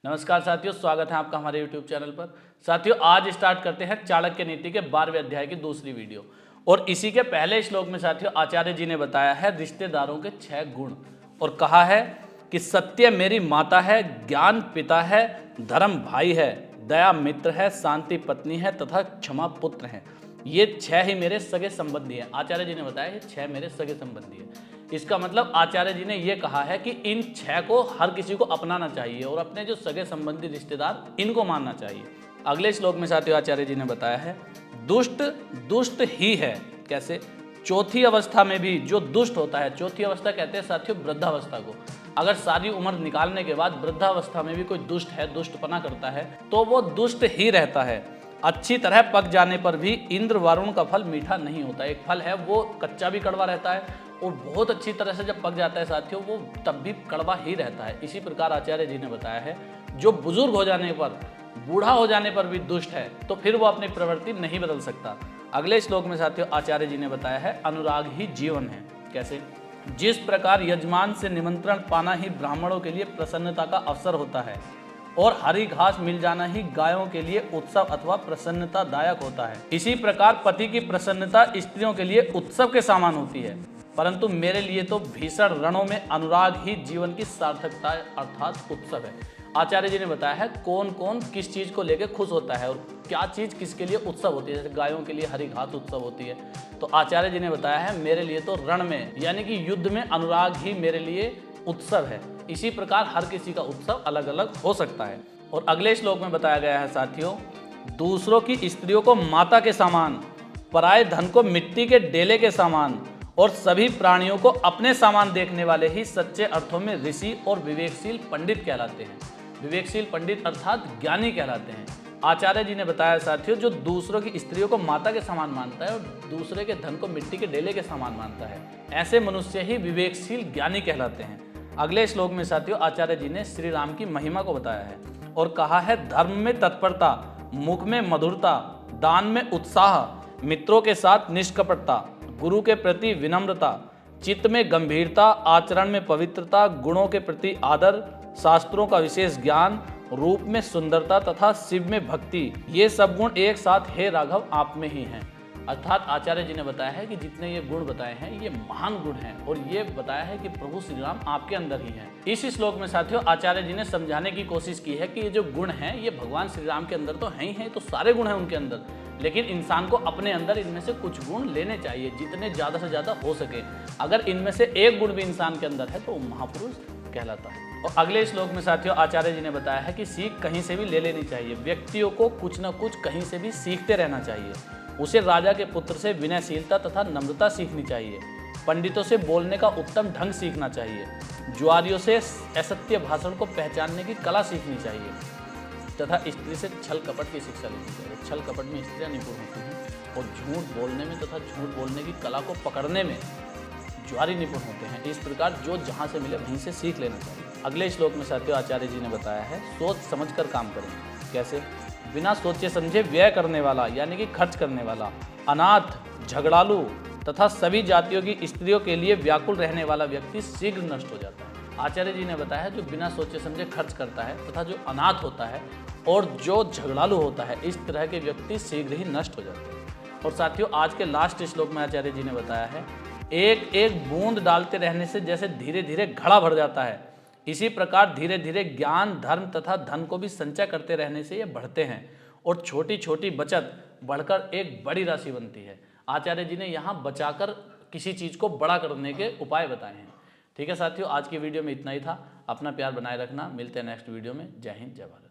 नमस्कार साथियों, स्वागत है आपका हमारे YouTube चैनल पर। साथियों, आज स्टार्ट करते हैं चाणक्य नीति के 12वें अध्याय की दूसरी वीडियो। और इसी के पहले श्लोक में साथियों आचार्य जी ने बताया है रिश्तेदारों के 6 गुण और कहा है कि सत्य मेरी माता है, ज्ञान पिता है, धर्म भाई है, दया मित्र है, शांति पत्नी है तथा क्षमा पुत्र है। ये 6 ही मेरे सगे संबंधी हैं। आचार्य जी ने बताया ये 6 मेरे सगे संबंधी हैं। इसका मतलब आचार्य जी ने यह कहा है कि इन 6 को हर किसी को अपनाना चाहिए और अपने जो सगे संबंधी रिश्तेदार इनको मानना चाहिए। अगले श्लोक में साथियों आचार्य जी ने बताया है दुष्ट दुष्ट ही है। कैसे? चौथी अवस्था में भी जो दुष्ट होता है, चौथी अवस्था कहते हैं साथियों वृद्धावस्था को। अगर सारी उम्र निकालने के बाद वृद्धावस्था में भी कोई दुष्ट है, दुष्टपना करता है, तो वो दुष्ट ही रहता है। अच्छी तरह पक जाने पर भी इंद्र वरुण का फल मीठा नहीं होता। एक फल है वो कच्चा भी कड़वा रहता है और बहुत अच्छी तरह से जब पक जाता है साथियों वो तब भी कड़वा ही रहता है। इसी प्रकार आचार्य जी ने बताया है जो बुजुर्ग हो जाने पर, बूढ़ा हो जाने पर भी दुष्ट है तो फिर वो अपनी प्रवृत्ति नहीं बदल सकता। अगले श्लोक में साथियों आचार्य जी ने बताया है अनुराग ही जीवन है। कैसे? जिस प्रकार यजमान से निमंत्रण पाना ही ब्राह्मणों के लिए प्रसन्नता का अवसर होता है और हरी घास मिल जाना ही गायों के लिए उत्सव अथवा प्रसन्नतादायक होता है, इसी प्रकार पति की प्रसन्नता स्त्रियों के लिए उत्सव के समान होती है। परंतु मेरे लिए तो भीषण रणों में अनुराग ही जीवन की सार्थकता अर्थात उत्सव है। आचार्य जी ने बताया है कौन कौन किस चीज को लेकर खुश होता है और क्या चीज किसके लिए उत्सव होती है। जैसे गायों के लिए हरी घास उत्सव होती है, तो आचार्य जी ने बताया है मेरे लिए तो रण में यानी कि युद्ध में अनुराग ही मेरे लिए उत्सव है। इसी प्रकार हर किसी का उत्सव अलग अलग हो सकता है। और अगले श्लोक में बताया गया है साथियों दूसरों की स्त्रियों को माता के समान, पराये धन को मिट्टी के डेले के समान और सभी प्राणियों को अपने समान देखने वाले ही सच्चे अर्थों में ऋषि और विवेकशील पंडित कहलाते हैं। विवेकशील पंडित अर्थात ज्ञानी कहलाते हैं। आचार्य जी ने बताया साथियों जो दूसरों की स्त्रियों को माता के समान मानता है और दूसरे के धन को मिट्टी के डेले के समान मानता है, ऐसे मनुष्य ही विवेकशील ज्ञानी कहलाते हैं। अगले श्लोक में साथियों आचार्य जी ने श्री राम की महिमा को बताया है और कहा है धर्म में तत्परता, मुख में मधुरता, दान में उत्साह, मित्रों के साथ निष्कपटता, गुरु के प्रति विनम्रता, चित्त में गंभीरता, आचरण में पवित्रता, गुणों के प्रति आदर, शास्त्रों का विशेष ज्ञान, रूप में सुंदरता तथा शिव में भक्ति, ये सब गुण एक साथ हे राघव आप में ही हैं। अर्थात आचार्य जी ने बताया है कि जितने ये गुण बताए हैं ये महान गुण हैं और ये बताया है कि प्रभु श्री राम आपके अंदर ही हैं। इस श्लोक में साथियों आचार्य जी ने समझाने की कोशिश की है कि ये जो गुण हैं ये भगवान श्री राम के अंदर तो हैं ही हैं, तो सारे गुण हैं उनके अंदर, लेकिन इंसान को अपने अंदर इनमें से कुछ गुण लेने चाहिए जितने ज़्यादा से ज़्यादा हो सके। अगर इनमें से एक गुण भी इंसान के अंदर है तो वो महापुरुष कहलाता है। और अगले श्लोक में साथियों आचार्य जी ने बताया है कि सीख कहीं से भी ले लेनी चाहिए। व्यक्तियों को कुछ न कुछ कहीं से भी सीखते रहना चाहिए। उसे राजा के पुत्र से विनयशीलता तथा नम्रता सीखनी चाहिए, पंडितों से बोलने का उत्तम ढंग सीखना चाहिए, जुआरियों से असत्य भाषण को पहचानने की कला सीखनी चाहिए तथा स्त्री से छल कपट की शिक्षा लेनी चाहिए। छल कपट में स्त्रियां निपुण होती हैं और झूठ बोलने में तथा झूठ बोलने की कला को पकड़ने में जुआरी निपुण होते हैं। इस प्रकार जो जहाँ से मिले वहीं से सीख लेना चाहिए। अगले श्लोक में साथियों आचार्य जी ने बताया है सोच समझकर काम करें। कैसे? बिना सोचे समझे व्यय करने वाला यानी कि खर्च करने वाला, अनाथ, झगड़ालू तथा सभी जातियों की स्त्रियों के लिए व्याकुल रहने वाला व्यक्ति शीघ्र नष्ट हो जाता है। आचार्य जी ने बताया है जो बिना सोचे समझे खर्च करता है तथा जो अनाथ होता है और जो झगड़ालू होता है, इस तरह के व्यक्ति शीघ्र ही नष्ट हो जाते हैं। और साथियों आज के लास्ट श्लोक में आचार्य जी ने बताया है एक एक बूंद डालते रहने से जैसे धीरे धीरे घड़ा भर जाता है, इसी प्रकार धीरे धीरे ज्ञान, धर्म तथा धन को भी संचय करते रहने से ये बढ़ते हैं और छोटी छोटी बचत बढ़कर एक बड़ी राशि बनती है। आचार्य जी ने यहाँ बचाकर किसी चीज़ को बड़ा करने के उपाय बताए हैं। ठीक है साथियों, आज की वीडियो में इतना ही था। अपना प्यार बनाए रखना, मिलते हैं नेक्स्ट वीडियो में। जय हिंद, जय भारत।